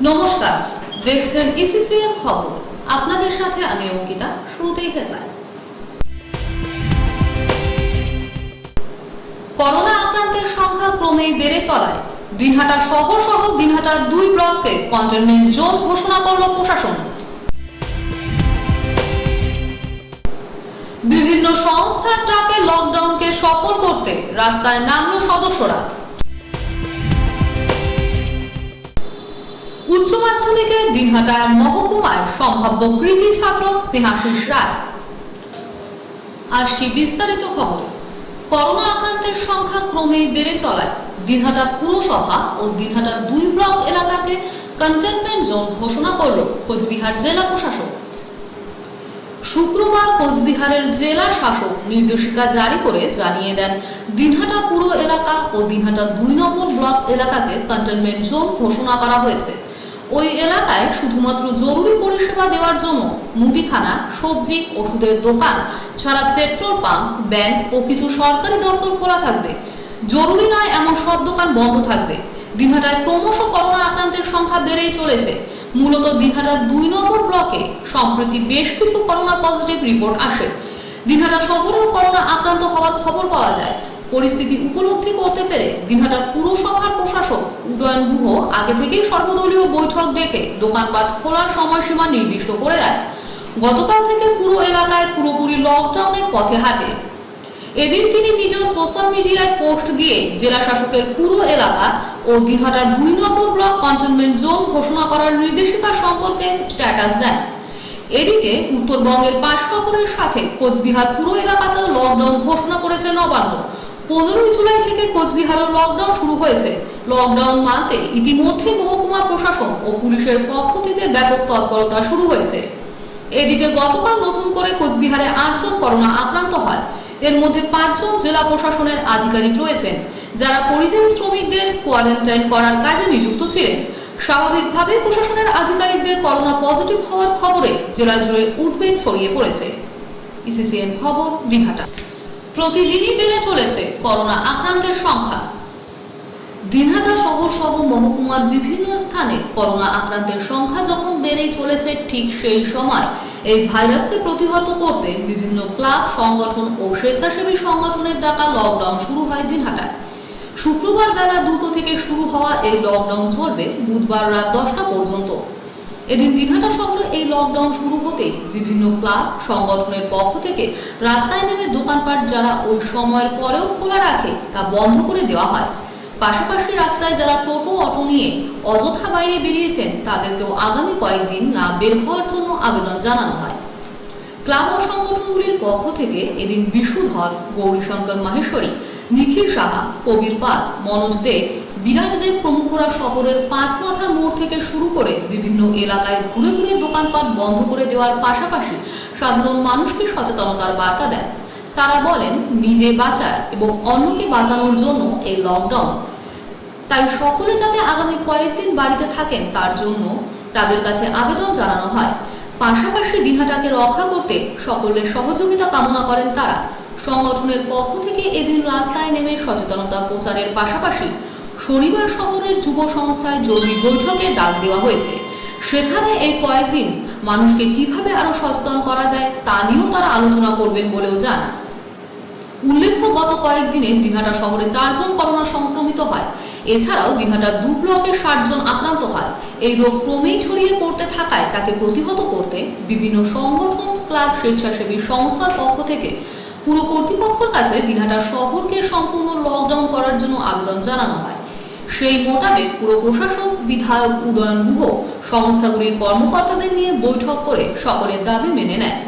নমস্কার, দেখছেন ইসিসিএন খবর। আপনাদের সাথে আমি অঙ্কিতা। শুরুতেই হেডলাইন্স। করোনা আক্রান্তের সংখ্যা ক্রমেই বেড়ে চলায় দিনহাটা শহর সহ দিনহাটা 2 ব্লককে কন্টেনমেন্ট জোন ঘোষণা করল প্রশাসন। বিভিন্ন সংস্থার ডাকে লকডাউনকে সফল করতে রাস্তায় নামল সদস্যরা। উচ্চ মাধ্যমিকে দিনহাটা মহকুমায় সম্ভাব্য কৃতি ছাত্র স্নেহাশিস রায়। আসছি বিস্তারিত খবর। করোনা আক্রান্তের সংখ্যা ক্রমেই বেড়ে চলায় দিনহাটা পুরসভা ও দিনহাটা 2 ব্লক এলাকাকে কন্টেনমেন্ট জোন ঘোষণা করল কোচবিহার জেলা প্রশাসক। শুক্রবার কোচবিহারের জেলা শাসক নির্দেশিকা জারি করে জানিয়ে দেন, দিনহাটা পুর এলাকা ও দিনহাটা 2 নম্বর ব্লক এলাকাকে কন্টেনমেন্ট জোন ঘোষণা করা হয়েছে। ওই এলাকায় শুধুমাত্র জরুরি পরিষেবা দেওয়ার জন্য মুদিখানা, সবজি, ওষুধের দোকান ছাড়া পেট্রোল পাম্প, ব্যাংক ও কিছু সরকারি দপ্তর খোলা থাকবে। জরুরি নয় এমন সব দোকান বন্ধ থাকবে। দিনহাটায় ক্রমশ করোনা আক্রান্তের সংখ্যা বেড়েই চলেছে। মূলত দিনহাটা 2 নম্বর ব্লকে সম্প্রতি বেশ কিছু করোনা পজিটিভ রিপোর্ট আসে। দিনহাটা শহরেও করোনা আক্রান্ত হওয়ার খবর পাওয়া যায়। পরিস্থিতি উপলব্ধি করতে পেরে দিনহাটা পুরসভার প্রশাসক উদয়ন গুহ আগে থেকেই সর্বদলীয় বৈঠক ডেকে দোকানপাট খোলার সময়সীমা নির্দিষ্ট করে দেয়। গতকাল থেকে পুরো এলাকায় পুরোপুরি লকডাউনের পথে হাঁটে। এদিন তিনি নিজ সোশ্যাল মিডিয়ায় পোস্ট দিয়ে জেলা শাসকের পুরো এলাকা ও দিনহাটা 2 নম্বর ব্লক কন্টেনমেন্ট জোন ঘোষণা করার নির্দেশিকা সম্পর্কে স্ট্যাটাস দেন। এদিকে উত্তরবঙ্গের 5 শহরের সাথে কোচবিহার পুরো এলাকাতেও লকডাউন ঘোষণা করেছে নবান্ন। 15 জুলাই থেকে কোচবিহারেও লকডাউন শুরু হয়েছে। লকডাউন মানতে ইতিমধ্যে মহকুমা প্রশাসন ও পুলিশের পক্ষ থেকে ব্যাপক তৎপরতা শুরু হয়েছে। এদিকে গতকাল নতুন করে কোচবিহারে 8 জন করোনা আক্রান্ত হয়। এর মধ্যে 5 জন জেলা প্রশাসনের আধিকারিক রয়েছেন, যারা পরিযায়ী শ্রমিকদের কোয়ারেন্টাইন করার কাজে নিযুক্ত ছিলেন। স্বাভাবিকভাবে প্রশাসনের আধিকারিকদের করোনা পজিটিভ হওয়ার খবরে জেলা জুড়ে উদ্বেগ ছড়িয়ে পড়েছে। ইসিসিএন খবর, দিনহাটা। প্রতিদিনই বেড়ে চলেছে করোনা আক্রান্তের সংখ্যা। দিনহাটা শহর সহ মহকুমার বিভিন্ন স্থানে করোনা আক্রান্তের সংখ্যা যখন বেড়েই চলেছে, ঠিক সেই সময় এই ভাইরাসকে প্রতিহত করতে বিভিন্ন ক্লাব, সংগঠন ও স্বেচ্ছাসেবী সংগঠনের ডাকা লকডাউন শুরু হয় দিনহাটায়। শুক্রবার বেলা 2টো থেকে শুরু হওয়া এই লকডাউন চলবে বুধবার রাত 10টা পর্যন্ত। এদিন দিনহাটা শহরে এই লকডাউন শুরু হতেই বিভিন্ন ক্লাব, সংগঠনের পক্ষ থেকে রাস্তায় নেমে দোকানপাট যারা ওই সময়ের পরেও খোলা রাখে তা বন্ধ করে দেওয়া হয়। পাশাপাশি রাস্তায় যারা টোটো, অটো নিয়ে অযথা বাইরে বেরিয়েছেন তাদেরকেও আগামী কয়েকদিন না বের হওয়ার জন্য আবেদন জানানো হয়। ক্লাব ও সংগঠনগুলির পক্ষ থেকে এদিন বিশুধর, গৌরীশঙ্কর মাহেশ্বরী, নিখিল সাহা, কবির পাল, মনোজ দে, বিরাজ দেব প্রমুখরা শহরের 5 মাথার মোড় থেকে শুরু করে বিভিন্ন এলাকায় ঘুরে ঘুরে দোকানপাট বন্ধ করে দেওয়ার পাশাপাশি সাধারণ মানুষকে সচেতনতার বার্তা দেন। তারা বলেন, নিজে বাঁচার এবং অন্যকে বাঁচানোর জন্য এই লকডাউন, তাই সকলে যাতে আগামী কয়েকদিন বাড়িতে থাকেন তার জন্য তাদের কাছে আবেদন জানানো হয়। পাশাপাশি দিনহাটাকে রক্ষা করতে সকলের সহযোগিতা কামনা করেন তারা। সংগঠনের পক্ষ থেকে এদিন রাস্তায় নেমে সচেতনতা প্রচারের পাশাপাশি শনিবার শহরের যুব সংস্থায় জরুরি বৈঠকের ডাক দেওয়া হয়েছে। সেখানে এই কয়েকদিন মানুষকে কিভাবে আরো সচেতন করা যায় তা নিয়েও তারা আলোচনা করবেন বলেও জানান। উল্লেখ্য, গত কয়েকদিনে দিনহাটা শহরে 4 জন করোনা সংক্রমিত হয়। এছাড়াও দিনহাটা 2 ব্লকে 60 জন আক্রান্ত হয়। এই রোগ ক্রমেই ছড়িয়ে পড়তে থাকায় তাকে প্রতিহত করতে বিভিন্ন সংগঠন, ক্লাব, স্বেচ্ছাসেবী সংস্থার পক্ষ থেকে পুরো কর্তৃপক্ষের কাছে দিনহাটা শহরকে সম্পূর্ণ লকডাউন করার জন্য আবেদন জানানো হয়। সেই মোতাবেক পুরো প্রশাসন, বিধায়ক উদয়ন গুহ সংস্থাগুলির কর্মকর্তাদের নিয়ে বৈঠক করে সকলের দাবি মেনে নেয়।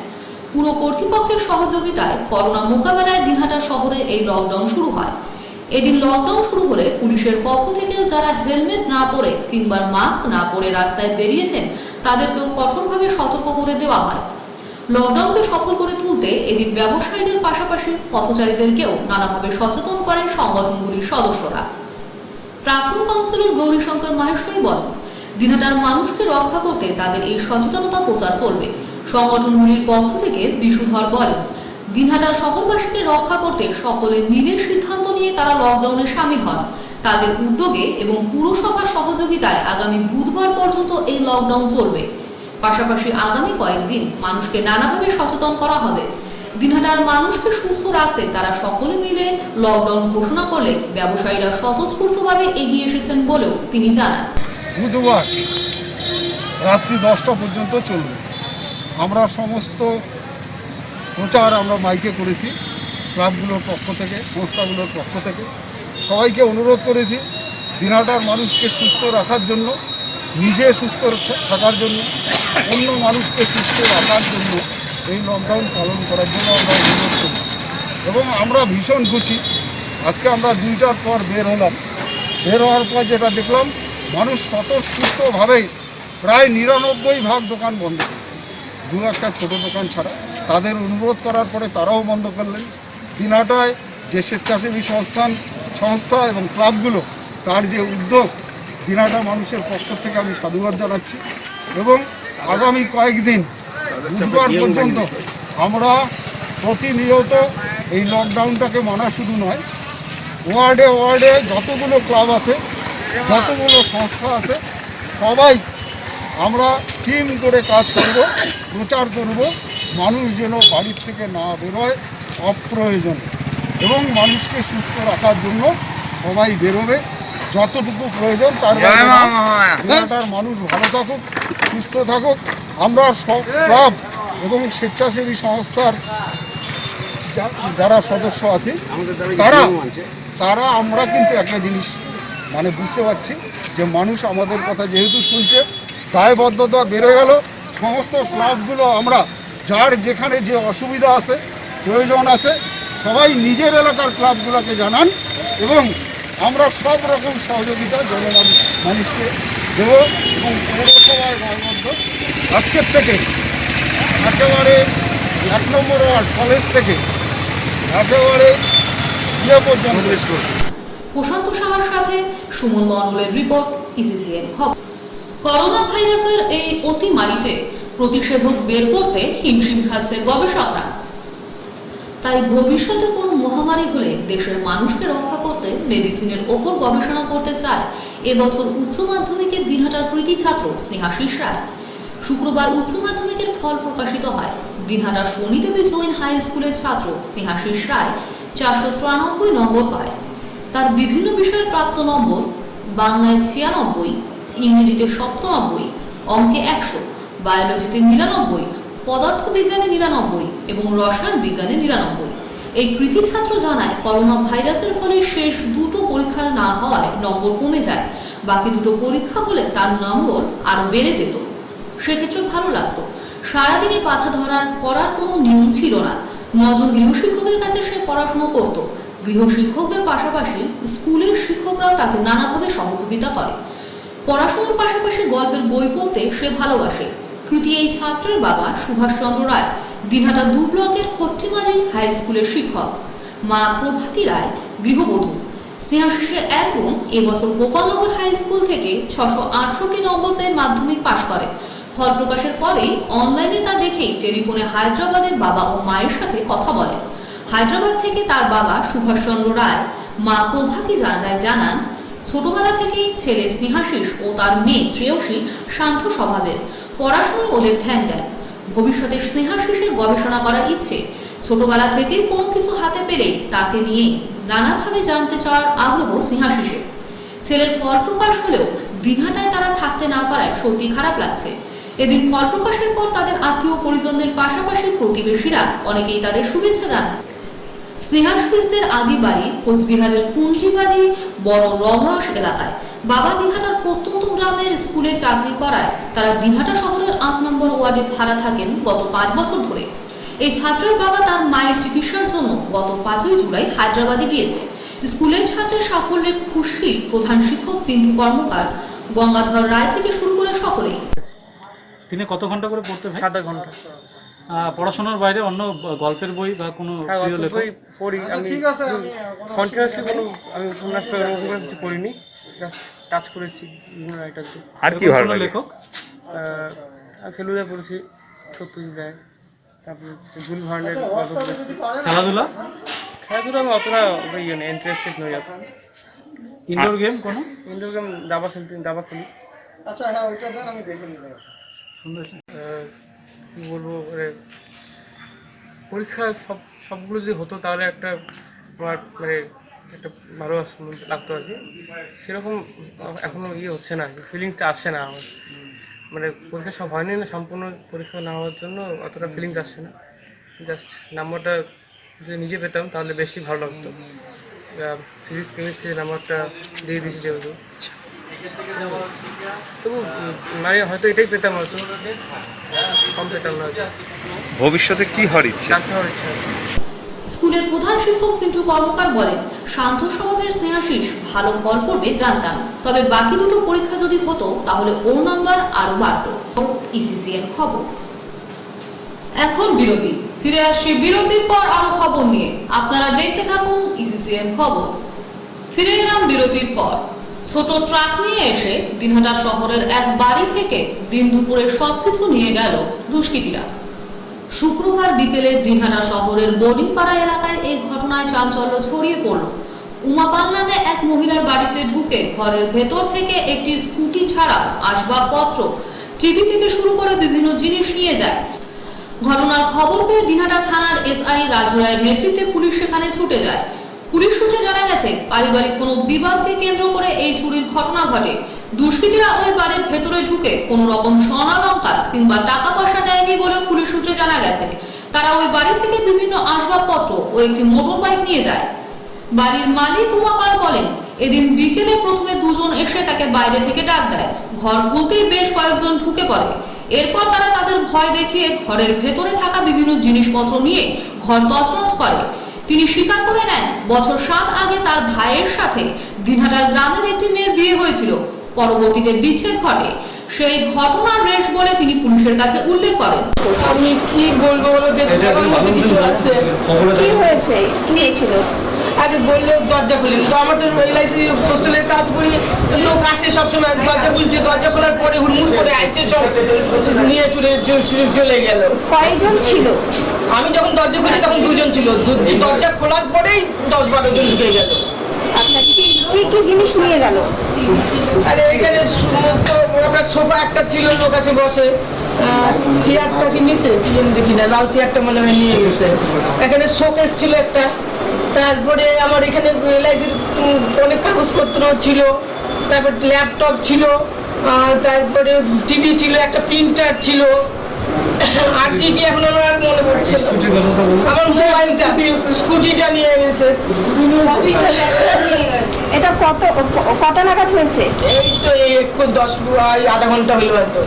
পুরো কর্তৃপক্ষের সহযোগিতায় করোনা মোকাবেলায় দিনহাটা শহরে এই লকডাউন শুরু হয়। এদিন লকডাউন শুরু হলে পুলিশের পক্ষ থেকেও যারা হেলমেট না পরে কিংবা মাস্ক না পরে রাস্তায় বেরিয়েছেন তাদেরকেও কঠোরভাবে সতর্ক করে দেওয়া হয়। লকডাউনকে সফল করে তুলতে এদিন ব্যবসায়ীদের পাশাপাশি পথচারীদেরকেও নানাভাবে সচেতন করেন সংগঠনগুলির সদস্যরা। প্রাক্তন কাউন্সিলর গৌরীশঙ্কর মাহেশ্বরী বলেন, দিনহাটার মানুষকে রক্ষা করতে তাদের এই সচেতনতা প্রচার চলবে। সংগঠনগুলির পক্ষ থেকে বিশুধর বলেন, দিনহাটা শহরবাসীকে রক্ষা করতে সকলে মিলে সিদ্ধান্ত নিয়ে তারা লকডাউনে সামিল হন। তাদের উদ্যোগে এবং পুরসভার সহযোগিতায় আগামী বুধবার পর্যন্ত এই লকডাউন চলবে। পাশাপাশি আগামী কয়েকদিন মানুষকে নানাভাবে সচেতন করা হবে। দিনহাটার মানুষকে সুস্থ রাখতে তারা সকলে মিলে লকডাউন ঘোষণা করলে ব্যবসায়ীরা স্বতঃস্ফূর্তভাবে এগিয়ে এসেছেন বলেও তিনি জানান। বুধবার রাত্রি 10টা পর্যন্ত চলবে। আমরা সমস্ত প্রচার আমরা মাইকে করেছি, ক্লাবগুলোর পক্ষ থেকে, সংস্থাগুলোর পক্ষ থেকে সবাইকে অনুরোধ করেছি দিনহাটার মানুষকে সুস্থ রাখার জন্য, নিজে সুস্থ থাকার জন্য, অন্য মানুষকে সুস্থ রাখার জন্য এই লকডাউন পালন করার জন্য আমরা অনুরোধ করি। এবং আমরা ভীষণ খুশি, আজকে আমরা 2টার পর বের হলাম। বের হওয়ার পর যেটা দেখলাম, মানুষ স্বতঃস্ফূর্তভাবে প্রায় 99% দোকান বন্ধ করেছে, 2-1টা ছোটো দোকান ছাড়া। তাদের অনুরোধ করার পরে তারাও বন্ধ করলেন। দিনহাটায় যে স্বেচ্ছাসেবী সংস্থা এবং ক্লাবগুলো, তার যে উদ্যোগ, দিনহাটা মানুষের পক্ষ থেকে আমি সাধুবাদ জানাচ্ছি। এবং আগামী কয়েকদিন বুধবার পর্যন্ত আমরা প্রতিনিয়ত এই লকডাউনটাকে মানা শুধু নয়, ওয়ার্ডে ওয়ার্ডে যতগুলো ক্লাব আছে, যতগুলো সংস্থা আছে, সবাই আমরা টিম করে কাজ করব, প্রচার করব, মানুষ যেন বাড়ির থেকে না বেরোয় অপ্রয়োজনে, এবং মানুষকে সুস্থ রাখার জন্য সবাই বেরোবে যতটুকু প্রয়োজন। তার এলাকার মানুষ ভালো থাকুক, সুস্থ থাকুক। আমরা সব ক্লাব এবং স্বেচ্ছাসেবী সংস্থার যারা সদস্য আছে তারা আমরা কিন্তু একটা জিনিস বুঝতে পারছি যে মানুষ আমাদের কথা যেহেতু শুনছে, দায়বদ্ধতা বেড়ে গেল। সমস্ত ক্লাবগুলো আমরা যার যেখানে যে অসুবিধা আছে, প্রয়োজন আছে, সবাই নিজের এলাকার ক্লাবগুলোকে জানান এবং আমরা সব রকম সহযোগিতা মানুষকে দেব। এবং পৌরসভায় দায়বদ্ধ আজকের থেকে একেবারে 1 নম্বর ওয়ার্ড কলেজ থেকে একেবারে পর্যন্ত। প্রশান্ত সাহার সাথে সুমন মণ্ডলের রিপোর্ট, ইসিসিএন খবর। করোনা ভাইরাসের এই অতিমারিতে প্রতিষেধক বের করতে হিমশিম খাচ্ছে গবেষকরা। তাই ভবিষ্যতে কোনো মহামারী হলে দেশের মানুষকে রক্ষা করতে মেডিসিনের ওপর গবেষণা করতে চায় এবছর উচ্চ মাধ্যমিকের দিনহাটার কৃতি ছাত্র স্নেহাশিস রায়। শুক্রবার উচ্চ মাধ্যমিকের ফল প্রকাশিত হয়। দিনহাটার শনিদেবী জৈন হাই স্কুলের ছাত্র স্নেহাশিস রায় 493 নম্বর পায়। তার বিভিন্ন বিষয়ে প্রাপ্ত নম্বর: বাংলায় 96, ইংরেজিতে 97, অঙ্কে 100, বায়োলজিতে 99, পদার্থবিজ্ঞানে 99 এবং রসায়ন বিজ্ঞানে 99। এই কৃতি ছাত্র জানায়, করোনা ভাইরাসের ফলে শেষ 2টো পরীক্ষা না হওয়ায় নম্বর কমে যায়। বাকি 2টো পরীক্ষা হলে তার নম্বর আরো বেড়ে যেত। সেক্ষেত্রে ভালো লাগতো। সারাদিনে বাধা করার কোনো নিয়ম ছিল না। 9 জন গৃহশিক্ষকের কাছে সে পড়াশুনো করত। গৃহশিক্ষকদের পাশাপাশি স্কুলের শিক্ষকরাও তাকে নানাভাবে সহযোগিতা করে। পড়াশোনার পাশাপাশি গল্পের বই পড়তে সে ভালোবাসে। কৃতি এই ছাত্রের বাবা সুভাষচন্দ্র রায় দিনহাটা 2 ব্লকের খট্টিমারি হাই স্কুলের শিক্ষক। মা প্রভাতী রায় গৃহবধূ। স্নেহাশিসের এক বোন এবছর গোপালনগর হাই স্কুল থেকে 668 নম্বর পেয়ে মাধ্যমিক পাশ করে। ফল প্রকাশের পরেই অনলাইনে তা দেখেই টেলিফোনে হায়দ্রাবাদের বাবা ও মায়ের সাথে কথা বলে। হায়দ্রাবাদ থেকে তার বাবা সুভাষচন্দ্র রায়, মা প্রভাতী রায় জানান, ছোটবেলা থেকেই ছেলে স্নেহাশিস ও তার মেয়ে শ্রেয়সী শান্ত স্বভাবের। পড়াশোনায় ওদের ধ্যান দেন। ভবিষ্যতে স্নেহাশিসের গবেষণা করার ইচ্ছে। ছোটবেলা থেকে কোনো কিছু হাতে পেলেই তাকে নিয়ে নানাভাবে জানতে চাওয়ার আগ্রহ স্নেহাশিসের। ছেলের ফল প্রকাশ হলেও দিনহাটায় তারা থাকতে না পারায় সত্যি খারাপ লাগছে। এদিন ফল প্রকাশের পর তাদের আত্মীয় পরিজনদের পাশাপাশি প্রতিবেশীরা অনেকেই তাদের শুভেচ্ছা জানান। স্নেহাশিসদের আদি বাড়ি কোচবিহারের পুঞ্জিবাড়ি বড় রমরস এলাকায়। বাবা দিনহাটার প্রত্যন্ত গ্রামের স্কুলে চাকরি করায় তারা দিনহাটা শহরের 8 নম্বর ওয়ার্ডে ভাড়া থাকেন গত 5 বছর ধরে। এই ছাত্রের বাবা তার মায়ের চিকিৎসার জন্য গত 5ই জুলাই হায়দ্রাবাদে গিয়েছে। স্কুলের ছাত্রের সাফল্যে খুশি প্রধান শিক্ষক পিন্টু কর্মকার, গঙ্গাধর রায় থেকে শুরু করে সকলেই। দিনে কত ঘন্টা করে পড়তে হয়? 7 ঘন্টা। পড়াশোনার বাইরে অন্য গল্পের বই বা কোনো বই পড়ি আমি, কন্টিনিউয়াসলি আমি উপন্যাস কিছু পড়িনি, জাস্ট টাচ করেছি বিভিন্ন রাইটারদের। আর কি ভালো লেখক? ফেলুদা পড়েছি, সত্যজিৎ রায়, তারপরে জুল ভার্নের গল্প পড়েছি। খেলাধুলা আমি অতটা ইন্টারেস্টেড নই। ইনডোর গেম কোনো ইনডোর গেম দাবা খেলি। আচ্ছা হ্যাঁ ওইটা দেন আমি দেখে নিলাম। শুনেছেন? কী বলবো, মানে পরীক্ষা সবগুলো যদি হতো তাহলে একটা আমার মানে একটা ভালো লাগতো আর কি। সেরকম এখনও হচ্ছে না, ফিলিংসটা আসছে না আমার। মানে পরীক্ষা সব হয়নি না, সম্পূর্ণ পরীক্ষা না হওয়ার জন্য অতটা ফিলিংস আসছে না। জাস্ট নাম্বারটা যদি নিজে পেতাম তাহলে বেশি ভালো লাগতো। ফিজিক্স কেমিস্ট্রির নাম্বারটা দিয়ে দিয়েছি যেহেতু, তবু মানে হয়তো এটাই পেতাম, হয়তো কম পেতাম না। ভবিষ্যতে কি হওয়ার ইচ্ছে? ডাক্তার হওয়ার ইচ্ছা। স্কুলের প্রধান শিক্ষক পিন্টু কর্মকার বলেন, শান্ত স্বভাবের স্নেহাশিস ভালো ফল করবে জানতাম, তবে বাকি দুটো পরীক্ষা যদি হতো তাহলে ওর নাম্বার আরো বাড়ত। ইসিসিএন খবর। এখন বিরতি, ফিরে আসছি বিরতির পর আরো খবর নিয়ে। আপনারা দেখতে থাকুন ইসিসিএন খবর। ফিরে এলাম বিরতির পর। ছোট ট্রাক নিয়ে এসে দিনহাটা শহরের এক বাড়ি থেকে দিন দুপুরে সবকিছু নিয়ে গেল দুষ্কৃতীরা। শুক্রবার বিকেলে দিনহাটা শহরের বোর্ডিংপাড়া এলাকায় এই ঘটনায় চাঞ্চল্য ছড়িয়ে পড়ল। উমাপাল নামে এক মহিলার বাড়িতে ঢুকে ঘরের ভেতর থেকে একটি স্কুটি ছাড়া আসবাবপত্র, টিভি থেকে শুরু করে বিভিন্ন জিনিস নিয়ে যায়। ঘটনার খবর পেয়ে দিনহাটা থানার এসআই রাজু রায়ের নেতৃত্বে পুলিশ সেখানে ছুটে যায়। পুলিশ সূত্রে জানা গেছে, পারিবারিক কোনো বিবাদকে কেন্দ্র করে এই চুরির ঘটনা ঘটে। দুষ্কৃতীরা ওই বাড়ির ভেতরে ঢুকে কোনো রকম স্বর্ণালংকার কিংবা টাকা পয়সা নেয়নি বলেও পুলিশ সূত্রে জানা গেছে। তারা ওই বাড়ি থেকে বিভিন্ন আসবাবপত্র ও একটি মোটর বাইক নিয়ে যায়। বাড়ির মালিক উমাপাল বলেন, এদিন বিকেলে প্রথমে দুজন এসে তাকে বাইরে থেকে ডাক দেয়। ঘর খুলতেই বেশ কয়েকজন ঢুকে পড়ে। এরপর তারা তাদের ভয় দেখিয়ে ঘরের ভেতরে থাকা বিভিন্ন জিনিসপত্র নিয়ে ঘর তছনছ করে। তিনি স্বীকার করে নেন, বছর 7 আগে তার ভাইয়ের সাথে দিনহাটার গ্রামের একটি মেয়ের বিয়ে হয়েছিল। পরবর্তীতে বিচ্ছেদ ঘটে। সেই ঘটনার রেশ বলে তিনি পুলিশের কাছে উল্লেখ করেন। আমি কি বলবো বলো, কিছু আছে, কি হয়েছে, কি হয়েছিল? আরে বললো দরজা খুলিনি, তো আমার তো এলআইসি পোস্টালের কাজ করি, লোক আসে সবসময়, দরজা খুলছে, দরজা খোলার পরে হুড়মুড় করে আইসে সব নিয়ে চলে গেল। কয়জন ছিল? আমি যখন দরজা খুলি তখন 2 জন ছিল, দরজা খোলার পরেই 10-12 জন ঢুকে গেল। আচ্ছা, কি কি জিনিস নিয়ে গেল? আরে এখানে আপনার সোফা একটা ছিল, লোক আসে বসে, চেয়ারটা কি নিছে দেখি না, লাল চেয়ারটা মনে হয় নিয়ে গেছে। এখানে শোকেস ছিল একটা, তারপরে আমার এখানে এলআইসির অনেক কাগজপত্র ছিল, তারপর ল্যাপটপ ছিল, তারপরে টিভি ছিল, একটা প্রিন্টার ছিল, আর কি কি এখন আমার আর মনে পড়ছে না। আমার মোবাইলটা, স্কুটিটা নিয়ে গেছে। এটা কটা নাগাদ হয়েছে? এই তো একটু 10 আধা ঘন্টা হইলো হয়তো।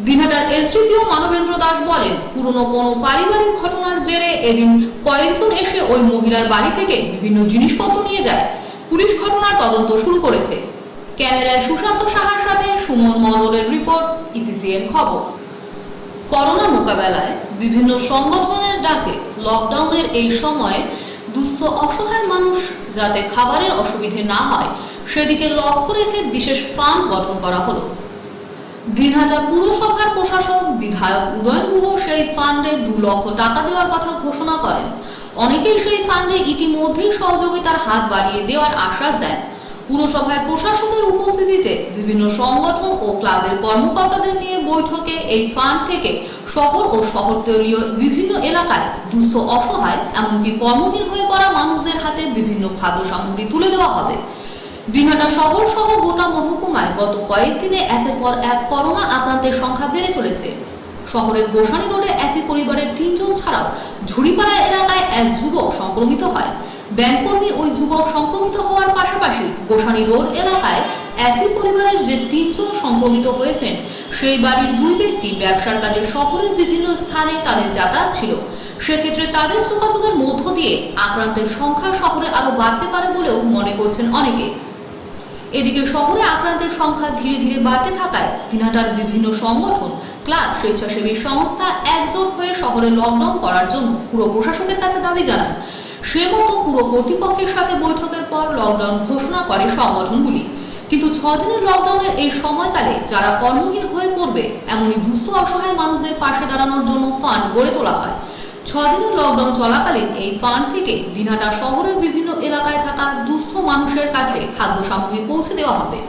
দিনহাটার এসডিপিও মানবেন্দ্র দাস বলেন, পুরনো কোনো পারিবারিক ঘটনার জেরে এদিন কয়েকজন এসে ওই মহিলার বাড়ি থেকে বিভিন্ন জিনিসপত্র নিয়ে যায়। পুলিশ ঘটনার তদন্ত শুরু করেছে। ক্যামেরায় সুশান্ত সাহার সাথে সুমন মণ্ডলের রিপোর্ট, ইসিসিএন খবর। করোনা মোকাবেলায় বিভিন্ন সংগঠনের ডাকে লকডাউনের এই সময়ে দুস্থ অসহায় মানুষ যাতে খাবারের অসুবিধে না হয় সেদিকে লক্ষ্য রেখে বিশেষ ফান্ড গঠন করা হলো। দিনহাটা পুরসভার প্রশাসক বিধায়ক উদয়ন গুহ সেই ফান্ডে 2 লক্ষ টাকা দেওয়ার কথা ঘোষণা করেন। অনেকেই সেই ফান্ডে ইতিমধ্যেই সহযোগিতার হাত বাড়িয়ে দেওয়ার আশ্বাস দেন। পুরসভায় প্রশাসনের উপস্থিতিতে বিভিন্ন সংগঠন ও ক্লাবের কর্মকর্তাদের নিয়ে বৈঠকে এই ফান্ড থেকে শহর ও শহরতলীয় বিভিন্ন এলাকায় দুস্থ অসহায় এমনকি কর্মহীন হয়ে পড়া মানুষদের হাতে বিভিন্ন খাদ্য সামগ্রী তুলে দেওয়া হবে। দিনহাটা শহর সহ গোটা মহকুমায় গত কয়েকদিনে একের পর এক করোনা আক্রান্তের সংখ্যা বেড়ে চলেছে। শহরের গোসানি রোডে একই পরিবারের 3 জন ছাড়াও ঝুড়িপাড়া এলাকায় এক যুবক সংক্রমিত হয়। ব্যাংককর্মী ওই যুবক সংক্রমিত হওয়ার পাশাপাশি গোসানি রোড এলাকায় একই পরিবারের যে 3 জন সংক্রমিত হয়েছেন সেই বাড়ির 2 ব্যক্তি ব্যবসার কাজে শহরের বিভিন্ন স্থানে তাদের যাতায়াত ছিল। সেক্ষেত্রে তাদের যোগাযোগের মধ্য দিয়ে আক্রান্তের সংখ্যা শহরে আরো বাড়তে পারে বলেও মনে করছেন অনেকে। এদিকে শহরে আক্রান্তের সংখ্যা ধীরে ধীরে বাড়তে থাকায় দিনহাটার বিভিন্ন সংগঠন, ক্লাব, স্বেচ্ছাসেবী সংস্থা একজোট হয়ে শহরে লকডাউন করার জন্য পুরো প্রশাসনের কাছে দাবি জানান। সে মতো পুরো কর্তৃপক্ষের সাথে বৈঠকের পর লকডাউন ঘোষণা করে সংগঠনগুলি। কিন্তু 6 দিনের লকডাউনের এই সময়কালে যারা কর্মহীন হয়ে পড়বে এমনই দুস্থ অসহায় মানুষদের পাশে দাঁড়ানোর জন্য ফান্ড গড়ে তোলা হয়। 6 দিনের লকডাউন চলাকালীন এই ফান্ড থেকে দিনহাটা শহরের বিভিন্ন এলাকায় থাকা দুস্থ মানুষের কাছে খাদ্য সামগ্রী পৌঁছে দেওয়া হবে।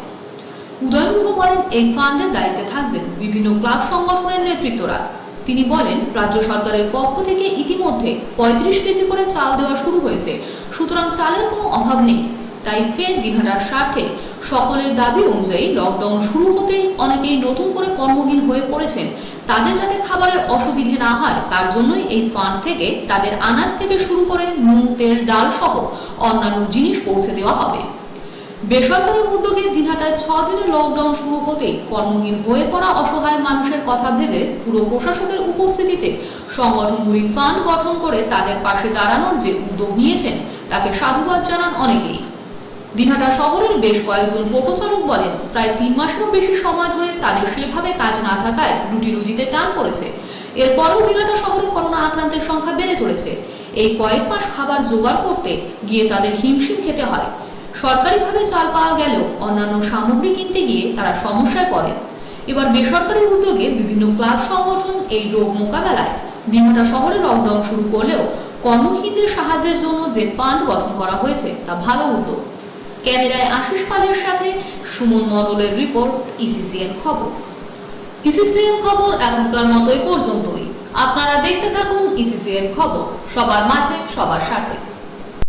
উদয়ন গুহ বলেন, এই ফান্ডের দায়িত্বে থাকবেন বিভিন্ন ক্লাব সংগঠনের নেতৃত্বরা। তিনি বলেন, রাজ্য সরকারের পক্ষ থেকে ইতিমধ্যে 35 কেজি করে চাল দেওয়া শুরু হয়েছে, সুতরাং চালের কোনো অভাব নেই। তাই ফের দিনহাটার স্বার্থে সকলের দাবি অনুযায়ী লকডাউন শুরু হতেই অনেকেই নতুন করে কর্মহীন হয়ে পড়েছেন, তাদের যাতে খাবারের অসুবিধে না হয় তার জন্যই এই ফান্ড থেকে তাদের আনাজ থেকে শুরু করে নুন, তেল, ডাল সহ অন্যান্য জিনিস পৌঁছে দেওয়া হবে। বেসরকারি উদ্যোগে দিনহাটায় 6 দিনের লকডাউন শুরু হতেই কর্মহীন হয়ে পড়া অসহায় মানুষের কথা ভেবে পুরো প্রশাসকের উপস্থিতিতে সংগঠনগুলি ফান্ড গঠন করে তাদের পাশে দাঁড়ানোর যে উদ্যোগ নিয়েছেন তাকে সাধুবাদ জানান অনেকেই। দিনহাটা শহরের বেশ কয়েকজন টোটো চালক বলেন, প্রায় 3 মাসেরও বেশি সময় ধরে তাদের সেভাবে কাজ না থাকায় রুটি রুজিতে টান পড়েছে। এরপরেও দিনহাটা শহরে করোনা আক্রান্তের সংখ্যা বেড়ে চলেছে। এই কয়েক মাস খাবার জোগাড় করতে গিয়ে তাদের হিমশিম খেতে হয়। সরকারিভাবে চাল পাওয়া গেলেও অন্যান্য সামগ্রী কিনতে গিয়ে তারা সমস্যায় পড়ে। এবার বেসরকারি উদ্যোগে বিভিন্ন ক্লাব সংগঠন এই রোগ মোকাবেলায় দিনহাটা শহরে লকডাউন শুরু করলেও কর্মহীনদের সাহায্যের জন্য যে ফান্ড গঠন করা হয়েছে তা ভালো উদ্যোগ। ক্যামেরায় আশিস পালের সাথে সুমন মণ্ডলের রিপোর্ট, ইসিসিএন খবর। ইসিসিএন খবর এখনকার মতোই পর্যন্তই। আপনারা দেখতে থাকুন ইসিসিএন খবর, সবার মাঝে সবার সাথে।